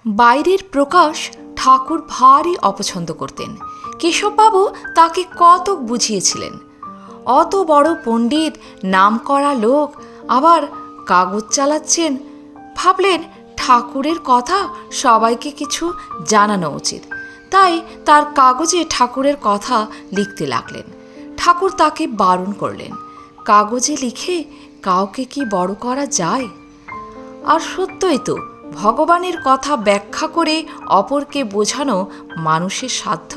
বাইরের প্রকাশ ঠাকুর ভারী অপছন্দ করতেন। কেশববাবু তাকে কতক বুঝিয়েছিলেন। অত বড় পণ্ডিত, নামকরা লোক, আবার কাগজ চালাচ্ছেন। ভাবলেন ঠাকুরের কথা সবাইকে কিছু জানানো উচিত। তাই তার কাগজে ঠাকুরের কথা লিখতে লাগলেন। ঠাকুর তাকে বারণ করলেন, কাগজে লিখে কাউকে কি বড় করা যায়? আর সত্যই তো, ভগবানের কথা ব্যাখ্যা করে অপরকে বোঝানো মানুষের সাধ্য?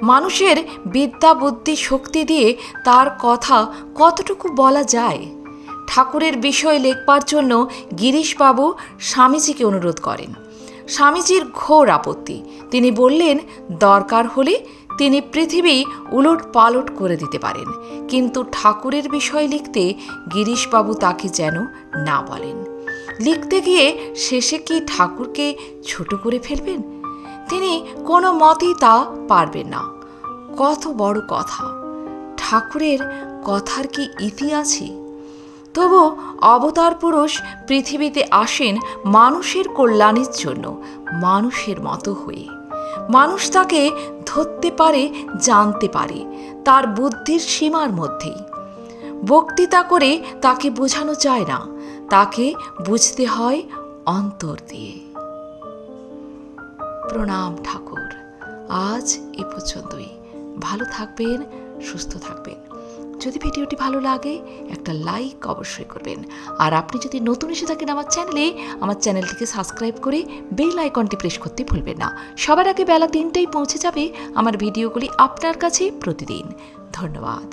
মানুষের বিদ্যা বুদ্ধি শক্তি দিয়ে তার কথা কতটুকু বলা যায়? ঠাকুরের বিষয় লেখবার জন্য গিরিশবাবু স্বামীজিকে অনুরোধ করেন। স্বামীজির ঘোর আপত্তি। তিনি বললেন, দরকার হলে তিনি পৃথিবী উলট পালট করে দিতে পারেন, কিন্তু ঠাকুরের বিষয় লিখতে গিরিশবাবু তাকে যেন না বলেন। লিখতে গিয়ে শেষে কি ঠাকুরকে ছোট করে ফেলবেন? তিনি কোনো মতেই তা পারবেন না। কত বড় কথা! ঠাকুরের কথার কি ইতি আছে? তবু অবতার পুরুষ পৃথিবীতে আসেন মানুষের কল্যাণের জন্য, মানুষের মতো হয়ে। মানুষ তাকে ধরতে পারে, জানতে পারে তার বুদ্ধির সীমার মধ্যেই। বক্তৃতা করে তাকে বোঝানো যায় না, তাকে বুঝতে হয় অন্তর দিয়ে। প্রণাম ঠাকুর। আজ এ পর্যন্তই। ভালো থাকবেন, সুস্থ থাকবেন। যদি ভিডিওটি ভালো লাগে একটা লাইক অবশ্যই করবেন। আর আপনি যদি নতুন এসে থাকেন আমার চ্যানেলটিকে সাবস্ক্রাইব করে বেল আইকনটি প্রেস করতে ভুলবেন না। সবার আগে বেলা 3টায় পৌঁছে যাবে আমার ভিডিওগুলি আপনার কাছে প্রতিদিন। ধন্যবাদ।